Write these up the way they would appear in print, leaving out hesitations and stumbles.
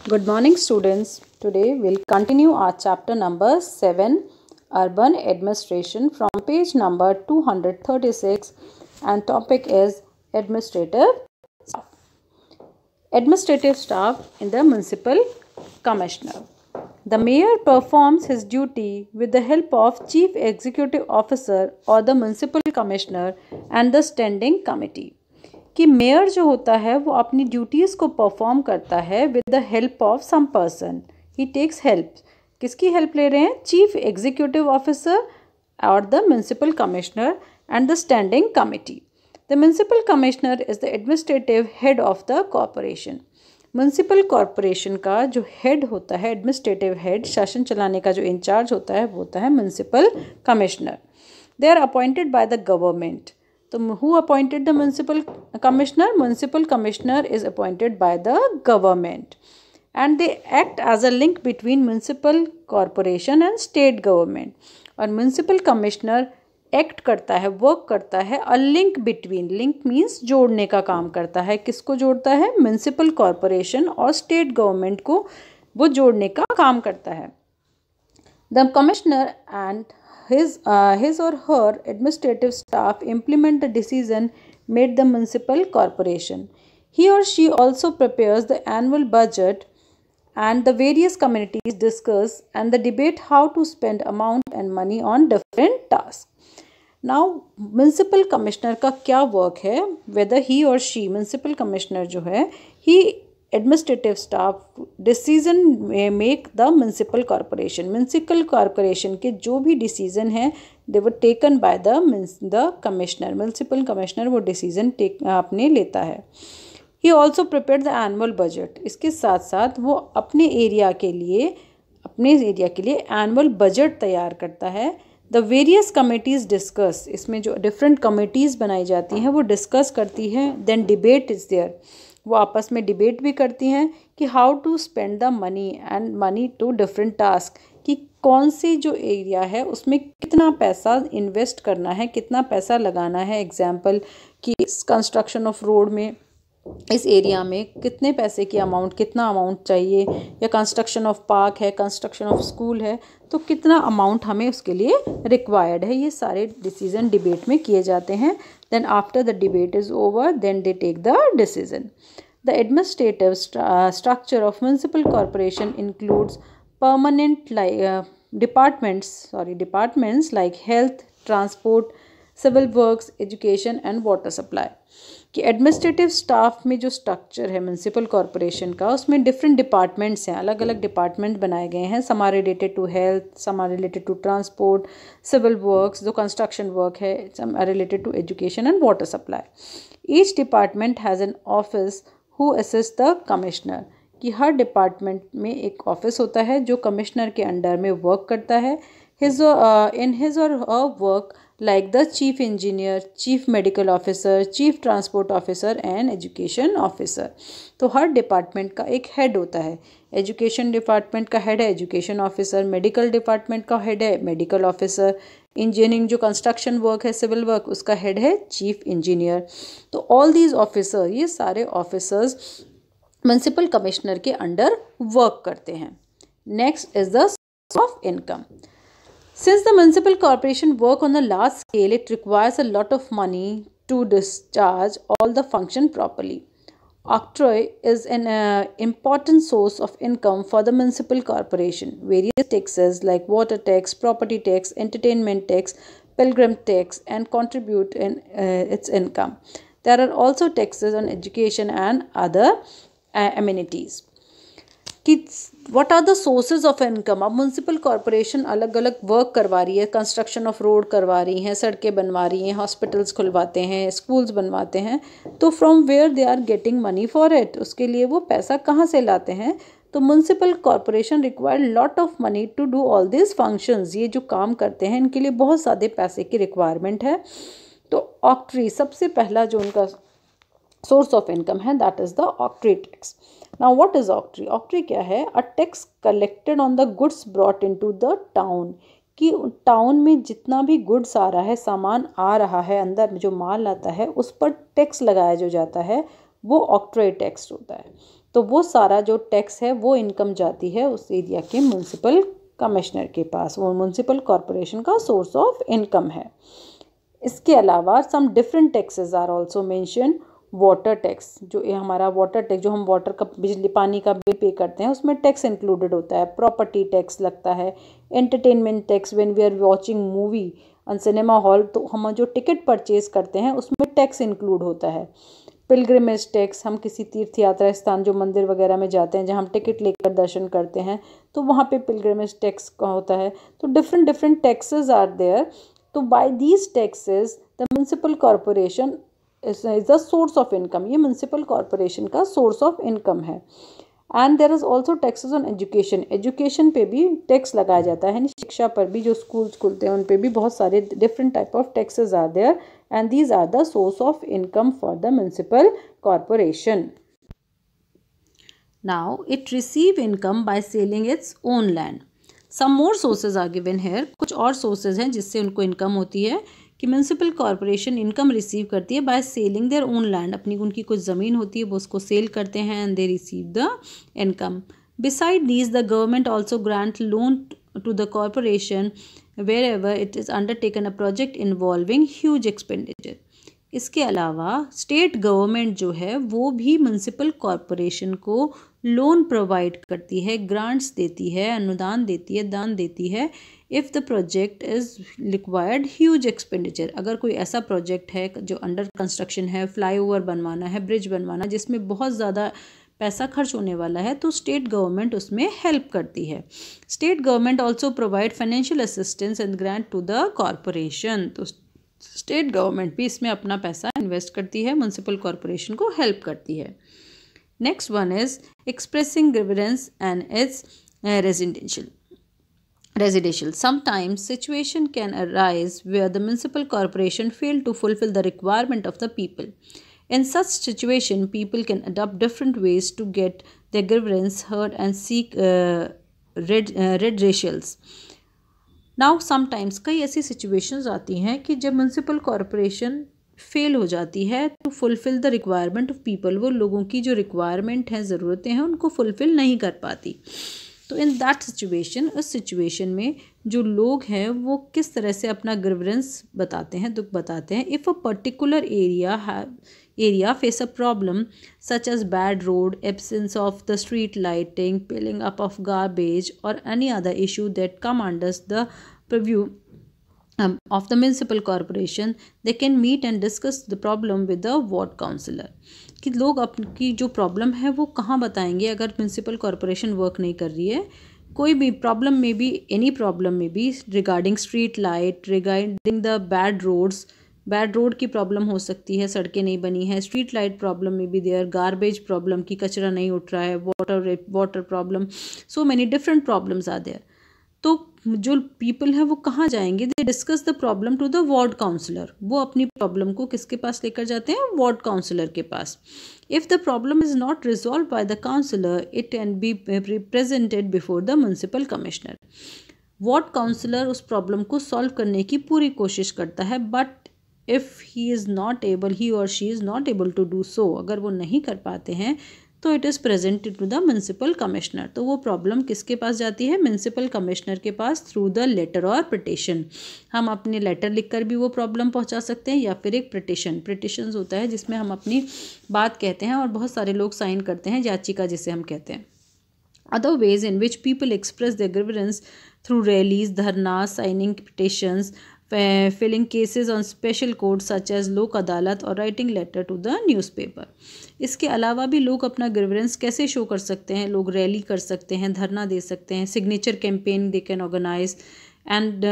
Good morning, students. Today we'll continue our chapter number 7, Urban Administration, from page number 236, and topic is administrative staff. Administrative staff in the municipal commissioner. The mayor performs his duty with the help of chief executive officer or the municipal commissioner and the standing committee. कि mayor जो होता है वो अपनी duties को perform करता है with the help of some person. He takes help. किसकी हेल्प ले रहे हैं? चीफ एग्जीक्यूटिव ऑफिसर और the municipal commissioner and the standing committee. The municipal commissioner is the administrative head of the corporation. Municipal corporation का जो head होता है, administrative head, शासन चलाने का जो इंचार्ज होता है वो होता है municipal commissioner. They are appointed by the government. So who appointed the municipal commissioner? Municipal commissioner is appointed by the government, and they act as a link between municipal corporation and state government. और municipal commissioner act करता है, work करता है a link between. Link means जोड़ने का काम करता है. किसको जोड़ता है? municipal corporation और state government को वो जोड़ने का काम करता है. The commissioner and his or her administrative staff implement the decision made the municipal corporation. He or she also prepares the annual budget, and the various committees discuss and the debate how to spend amount and money on different tasks. Now municipal commissioner का क्या work है? Whether he or she, municipal commissioner जो है, he administrative staff decision make the municipal corporation. Municipal corporation के जो भी decision हैं they were taken by the commissioner. Municipal commissioner वो डिसीजन अपने लेता है. He also prepare the annual budget. इसके साथ साथ वो अपने एरिया के लिए एनुअल बजट तैयार करता है. The various committees discuss. इसमें जो डिफरेंट कमिटीज़ बनाई जाती हैं वो डिस्कस करती हैं. Then debate is there. वो आपस में डिबेट भी करती हैं कि how to spend the money to different task. कि कौन सी जो एरिया है उसमें कितना पैसा इन्वेस्ट करना है, कितना पैसा लगाना है. एग्जाम्पल कि कंस्ट्रक्शन ऑफ रोड में इस एरिया में कितने पैसे की कितना अमाउंट चाहिए, या कंस्ट्रक्शन ऑफ पार्क है, कंस्ट्रक्शन ऑफ स्कूल है, तो कितना अमाउंट हमें उसके लिए रिक्वायर्ड है. ये सारे डिसीजन डिबेट में किए जाते हैं. Then after the debate is over, then they take the decision. The administrative structure of municipal corporation includes permanent departments like health, transport, civil works, education and water supply. कि administrative staff में जो structure है municipal corporation का, उसमें different departments हैं, अलग अलग department बनाए गए हैं. Some are related to health, some are related to transport, civil works जो कंस्ट्रक्शन वर्क है, some are related to education and water supply. Each department has an office who assist the commissioner. कि हर department में एक office होता है जो commissioner के अंडर में वर्क करता है. in his or her work like the chief engineer, chief medical officer, chief transport officer and education officer. तो हर डिपार्टमेंट का एक हेड होता है. एजुकेशन डिपार्टमेंट का हेड है एजुकेशन ऑफिसर, मेडिकल डिपार्टमेंट का हेड है मेडिकल ऑफिसर, इंजीनियरिंग जो कंस्ट्रक्शन वर्क है, सिविल वर्क, उसका हेड है चीफ इंजीनियर. तो ऑल दीज ऑफिसर, ये सारे ऑफिसर्स म्यूनसिपल कमिश्नर के अंडर वर्क करते हैं. Next is the source of income. Since the municipal corporation work on a large scale, it requires a lot of money to discharge all the function properly. Octroi is an important source of income for the municipal corporation. Various taxes like water tax, property tax, entertainment tax, pilgrim tax, and contribute in its income. There are also taxes on education and other amenities. कि what are the sources of income. अब municipal corporation अलग अलग work करवा रही है, construction of road करवा रही हैं, सड़कें बनवा रही हैं, हॉस्पिटल्स खुलवाते हैं, स्कूल्स बनवाते हैं. तो from where they are getting money for it. उसके लिए वो पैसा कहाँ से लाते हैं? तो municipal corporation require lot of money to do all this functions. ये जो काम करते हैं इनके लिए बहुत ज़्यादा पैसे की रिक्वायरमेंट है. तो ऑक्ट्री सबसे पहला जो उनका सोर्स ऑफ इनकम है, that is the octroi tax. Now what is octroi? Octroi क्या है? A tax collected on the goods brought into the town. कि टाउन में जितना भी गुड्स आ रहा है, सामान आ रहा है, अंदर जो माल आता है, उस पर टैक्स लगाया जो जाता है वो ऑक्ट्रॉय टैक्स होता है. तो वो सारा जो टैक्स है वो इनकम जाती है उस एरिया के म्यूनसिपल कमिश्नर के पास, वो म्यूनसिपल कॉरपोरेशन का सोर्स ऑफ इनकम है। इसके अलावा some different taxes are also mention. Water tax, जो ये हमारा वाटर टैक्स, जो हम वाटर का बिजली पानी का बिल पे करते हैं उसमें टैक्स इंक्लूडेड होता है। प्रॉपर्टी टैक्स लगता है। Entertainment tax, when we are watching movie on cinema hall तो हम जो टिकट परचेज करते हैं उसमें टैक्स इंक्लूड होता है। पिलग्रिमेज टैक्स, हम किसी तीर्थ यात्रा स्थान जो मंदिर वगैरह में जाते हैं जहाँ हम टिकट लेकर दर्शन करते हैं तो वहाँ पे पिलग्रिमेज टैक्स का होता है। तो different different taxes are there. तो by these taxes the municipal corporation is the source of income, ये म्यूनसिपल कॉरपोरेशन का सोर्स ऑफ इनकम है। And there is also taxes on education, education पे भी टैक्स लगाया जाता है, शिक्षा पर भी, जो स्कूल्स खुलते हैं उन पे भी बहुत सारे different type of taxes are there and these are the source of income for the municipal corporation. Now it receive income by selling its own land. Some more sources are given here, कुछ और sources हैं जिससे उनको income होती है कि municipal corporation income receive करती है by selling their own land, अपनी उनकी कुछ ज़मीन होती है वो उसको सेल करते हैं and they receive the income. Besides these the government also grant loan to the corporation wherever it is undertaken a project involving huge expenditure. इसके अलावा स्टेट गवर्नमेंट जो है वो भी म्यूनसिपल कॉरपोरेशन को लोन प्रोवाइड करती है, grants देती है, अनुदान देती है, दान देती है if the project is required huge expenditure. अगर कोई ऐसा प्रोजेक्ट है जो अंडर कंस्ट्रक्शन है, फ्लाईओवर बनवाना है, ब्रिज बनवाना, जिसमें बहुत ज़्यादा पैसा खर्च होने वाला है तो स्टेट गवर्नमेंट उसमें हेल्प करती है। State government also provide financial assistance and grant to the corporation, तो स्टेट गवर्नमेंट भी इसमें अपना पैसा इन्वेस्ट करती है, म्यूनसिपल कॉरपोरेशन को हेल्प करती है। Next one is expressing grievance and it's residential. Sometimes situation can arise where the municipal corporation fail to fulfill the requirement of the people. In such situation, people can adopt different ways to get their grievance heard and seek redressals. Now sometimes कई ऐसी situations आती हैं कि जब municipal corporation fail हो जाती है to fulfil the requirement of people, वो लोगों की जो रिक्वायरमेंट हैं, ज़रूरतें हैं, उनको फुलफिल नहीं कर पाती। तो इन दैट सिचुएशन, उस सिचुएशन में जो लोग हैं वो किस तरह से अपना ग्रीवेंस बताते हैं, दुख बताते हैं। If a particular area face a problem such as bad road, absence of the street lighting, piling up of garbage or any other issue that come under the purview of the municipal corporation, they can meet and discuss the problem with the ward councillor. कि लोग अपनी जो problem है वो कहाँ बताएंगे अगर municipal corporation work नहीं कर रही है। कोई भी प्रॉब्लम में भी, एनी प्रॉब्लम में भी, regarding street light, regarding the bad roads, bad road की प्रॉब्लम हो सकती है, सड़कें नहीं बनी है, स्ट्रीट लाइट प्रॉब्लम में भी देयर, गार्बेज प्रॉब्लम की कचरा नहीं उठ रहा है, water problem, so many different problems are there. तो जो पीपल है वो कहाँ जाएंगे? They discuss the problem to the ward councillor, वो अपनी प्रॉब्लम को किसके पास लेकर जाते हैं? वार्ड काउंसलर के पास। If the problem is not resolve by the councillor, it can be presented before the municipal commissioner. Ward councillor उस प्रॉब्लम को सॉल्व करने की पूरी कोशिश करता है, but if he is not able, he or she is not able to do so, अगर वो नहीं कर पाते हैं तो it is presented to the municipal commissioner. तो वो प्रॉब्लम किसके पास जाती है? म्यूनसिपल कमिश्नर के पास थ्रू द लेटर और पिटिशन। हम अपने लेटर लिखकर भी वो प्रॉब्लम पहुंचा सकते हैं या फिर एक पिटिशन होता है जिसमें हम अपनी बात कहते हैं और बहुत सारे लोग साइन करते हैं, याचिका जिसे हम कहते हैं। Other ways in which people express their grievances through rallies, dharna, signing petitions, filling cases on special courts such as Lok Adalat और writing letter to the newspaper. इसके अलावा भी लोग अपना ग्रीवेंस कैसे शो कर सकते हैं? लोग रैली कर सकते हैं, धरना दे सकते हैं, signature campaign they can organise and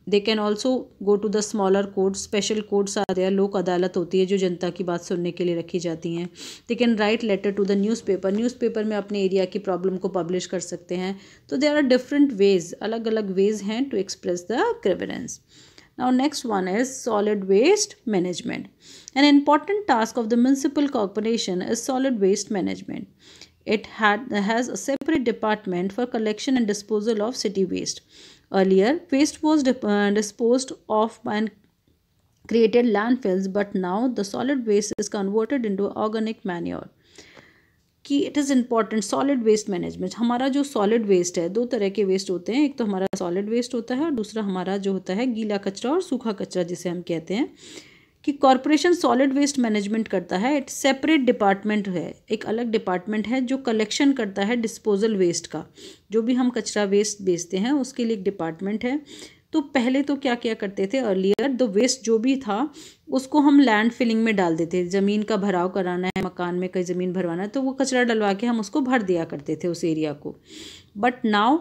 they can also go to the smaller courts, special courts are there, Lok Adalat होती है जो जनता की बात सुनने के लिए रखी जाती हैं। They can write letter to the newspaper में अपने एरिया की प्रॉब्लम को पब्लिश कर सकते हैं। तो देयर आर डिफरेंट वेज, अलग अलग वेज हैं to express the grievance. Now next one is solid waste management. An important task of the municipal corporation is solid waste management. It has a separate department for collection and disposal of city waste. Earlier, waste was disposed of by created landfills, but now the solid waste is converted into organic manure. कि it is important solid waste management. हमारा जो solid waste है, दो तरह के waste होते हैं, एक तो हमारा सॉलिड वेस्ट होता है और दूसरा हमारा जो होता है गीला कचरा और सूखा कचरा जिसे हम कहते हैं, कि कॉरपोरेशन सॉलिड वेस्ट मैनेजमेंट करता है। एक सेपरेट डिपार्टमेंट है, एक अलग डिपार्टमेंट है जो कलेक्शन करता है डिस्पोजल वेस्ट का। जो भी हम कचरा वेस्ट बेचते हैं उसके लिए एक डिपार्टमेंट है। तो पहले तो क्या क्या करते थे, अर्लियर द वेस्ट जो भी था उसको हम लैंड फिलिंग में डाल देते। ज़मीन का भराव कराना है, मकान में कहीं ज़मीन भरवाना है तो वो कचरा डलवा के हम उसको भर दिया करते थे उस एरिया को। बट नाउ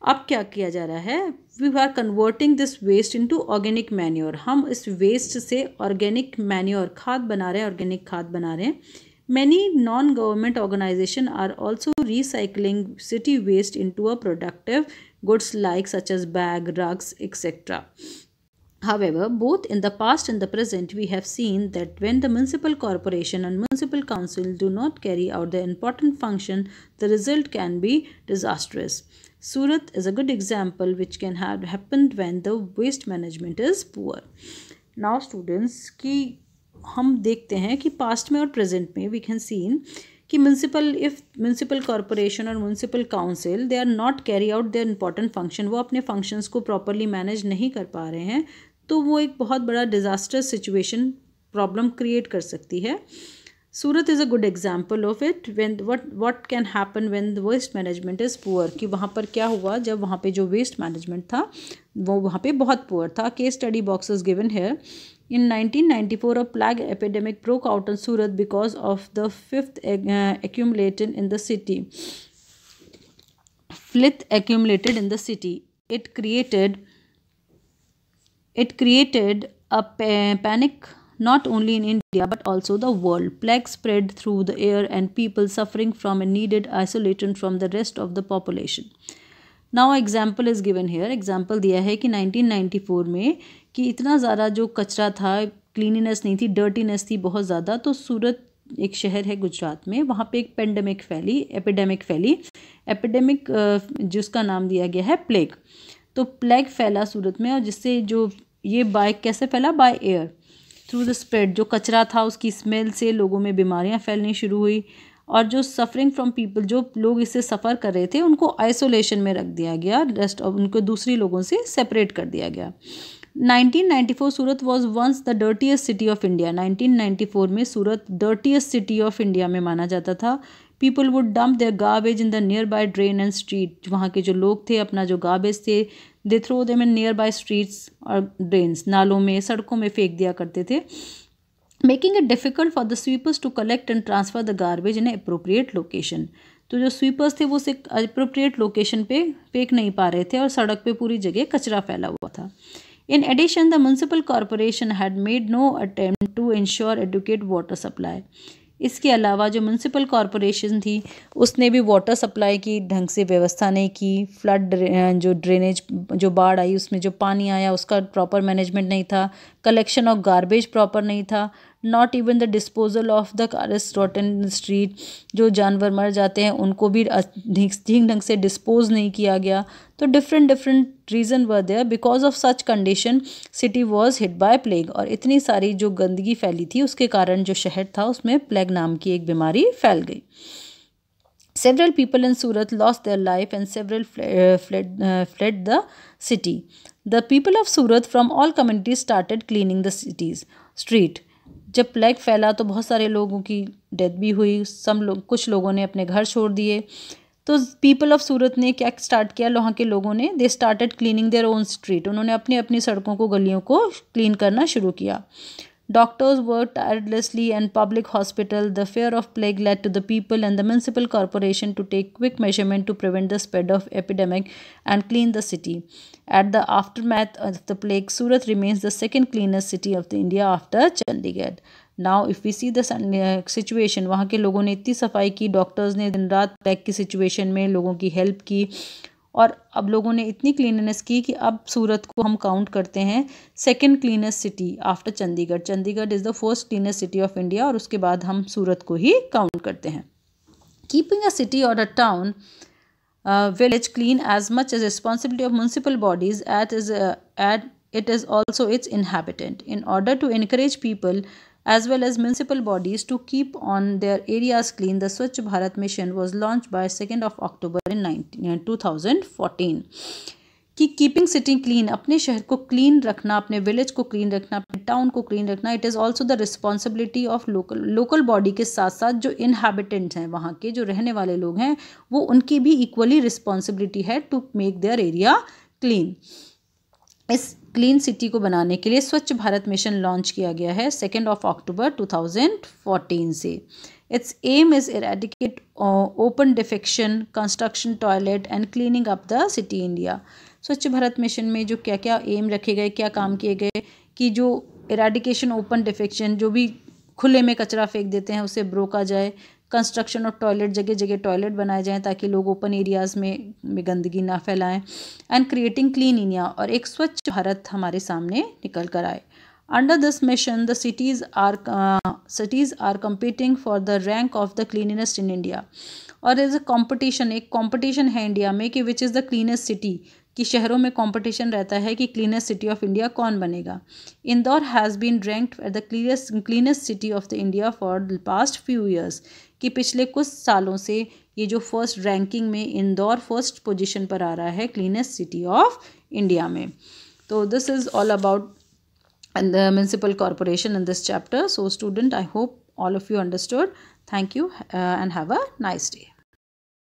अब क्या किया जा रहा है, we are converting this waste into organic manure. हम इस वेस्ट से ऑर्गेनिक मैन्योर खाद बना रहे हैं, ऑर्गेनिक खाद बना रहे हैं। Many non-government organizations are also recycling city waste into a productive goods like such as bag, rugs, etc. However, both in the past and the present, we have seen that when the municipal corporation and municipal council do not carry out their important function, the result can be disastrous. Surat is a good example which can have happened when the waste management is poor. Now students, की हम देखते हैं कि past में और present में we can seen कि municipal corporation और municipal council they are not carry out their important function, वो अपने फंक्शंस को प्रॉपरली मैनेज नहीं कर पा रहे हैं, तो वो एक बहुत बड़ा डिजास्टर्स सिचुएशन प्रॉब्लम क्रिएट कर सकती है। Surat is a good example of it when what can happen when the waste management is poor, कि वहाँ पर क्या हुआ जब वहाँ पे जो वेस्ट मैनेजमेंट था वो वहाँ पे बहुत पुअर था। Case study box is given here. In 1994, a plague epidemic broke out in Surat because of the filth accumulated in the city. Filth accumulated in the city. It created a panic not only in India but also the world. Plague spread through the air and people suffering from and needed isolation from the rest of the population. Now example is given here. Example दिया है कि 1994 में कि इतना ज़्यादा जो कचरा था, क्लीनिनेस नहीं थी, डर्टीनेस थी बहुत ज़्यादा। तो सूरत एक शहर है गुजरात में, वहाँ पे एक एपिडेमिक फैली जिसका नाम दिया गया है प्लेग। तो प्लेग फैला सूरत में, और जिससे जो ये कैसे फैला, by air through the spread. जो कचरा था उसकी स्मेल से लोगों में बीमारियाँ फैलनी शुरू हुई, और जो सफरिंग फ्रॉम पीपल, जो लोग इससे सफ़र कर रहे थे उनको आइसोलेशन में रख दिया गया, रेस्ट ऑफ उनको दूसरी लोगों से सेपरेट कर दिया गया। 1994 Surat was once the dirtiest city of India. 1994 में Surat dirtiest city of India में माना जाता था। People would dump their garbage in the nearby drain and street. वहाँ के जो लोग थे अपना जो गार्बेज थे they throw them in nearby streets और ड्रेन्स, नालों में, सड़कों में फेंक दिया करते थे, making it difficult for the sweepers to collect and transfer the garbage in appropriate location. तो जो स्वीपर्स थे वो उसे अप्रोप्रिएट लोकेशन पे फेंक नहीं पा रहे थे और सड़क पे पूरी जगह कचरा फैला हुआ था। In addition the municipal corporation had made no attempt to ensure adequate water supply. इसके अलावा जो म्यूनसिपल कॉरपोरेशन थी उसने भी वाटर सप्लाई की ढंग से व्यवस्था नहीं की। फ्लड जो ड्रेनेज, जो बाढ़ आई उसमें जो पानी आया उसका प्रॉपर मैनेजमेंट नहीं था। कलेक्शन ऑफ गार्बेज प्रॉपर नहीं था। Not even the disposal of the cars रॉटन street, जो जानवर मर जाते हैं उनको भी ठीक ढंग से डिस्पोज नहीं किया गया। तो different reason were there. Because of such condition city was hit by plague. और इतनी सारी जो गंदगी फैली थी उसके कारण जो शहर था उसमें प्लेग नाम की एक बीमारी फैल गई। Several people in Surat lost their life and several fled the city. The people of Surat from all communities started cleaning the street. जब प्लेग फैला तो बहुत सारे लोगों की डेथ भी हुई, कुछ लोगों ने अपने घर छोड़ दिए। तो पीपल ऑफ सूरत ने क्या स्टार्ट किया, वहाँ के लोगों ने they started cleaning their own street. उन्होंने अपनी अपनी सड़कों को, गलियों को क्लीन करना शुरू किया। Doctors worked tirelessly and public hospital. The fear of plague led to the people and the municipal corporation to take quick measurement to prevent the spread of epidemic and clean the city. At the aftermath of the plague, Surat remains the second cleanest city of the India after Chandigarh. Now if we see the situation, वहाँ के लोगों ने इतनी सफाई की, doctors ने दिन रात प्लेग की सिचुएशन में लोगों की हेल्प की, और अब लोगों ने इतनी क्लीननेस की कि अब सूरत को हम काउंट करते हैं second cleanest city after Chandigarh. Chandigarh is the first cleanest city of India, और उसके बाद हम सूरत को ही काउंट करते हैं। कीपिंग अ सिटी और अ town village clean as much as responsibility of municipal bodies as it is also its inhabitant. In order to encourage people as well as municipal bodies to keep on their areas clean, the Swachh Bharat Mission was launched by 2nd of October in 2014. कि keeping city clean, अपने शहर को clean रखना, अपने village को clean रखना, अपने town को क्लीन रखना, it is also the responsibility of local body के साथ साथ जो इनहैबिटेंट्स हैं, वहाँ के जो रहने वाले लोग हैं, वो उनकी भी इक्वली रिस्पॉन्सिबिलिटी है to make their area clean. इस क्लीन सिटी को बनाने के लिए स्वच्छ भारत मिशन लॉन्च किया गया है 2 अक्टूबर 2014 से। Its aim is eradicate open defecation, construction toilet and cleaning up the city India. Swachh Bharat mission में जो क्या क्या एम रखे गए, क्या काम किए गए कि जो इरेडिकेशन ओपन डिफेक्शन, जो भी खुले में कचरा फेंक देते हैं उसे रोका जाए, कंस्ट्रक्शन ऑफ टॉयलेट, जगह जगह टॉयलेट बनाए जाएं ताकि लोग ओपन एरियाज़ में गंदगी ना फैलाएं, एंड क्रिएटिंग क्लीन इंडिया, और एक स्वच्छ भारत हमारे सामने निकल कर आए। Under this mission the cities are competing for the rank of the cleanest in India, और एज अ कॉम्पिटिशन, एक कॉम्पिटिशन है इंडिया में कि which is the cleanest city, कि शहरों में कंपटीशन रहता है कि क्लीनेस्ट सिटी ऑफ इंडिया कौन बनेगा। Indore has been ranked at the cleanest city of the India for the past few years, कि पिछले कुछ सालों से ये जो फर्स्ट रैंकिंग में इंदौर फर्स्ट पोजीशन पर आ रहा है क्लीनेस्ट सिटी ऑफ इंडिया में। तो this is all about the municipal corporation in this chapter. So student, I hope all of you understood. Thank you and have a nice day.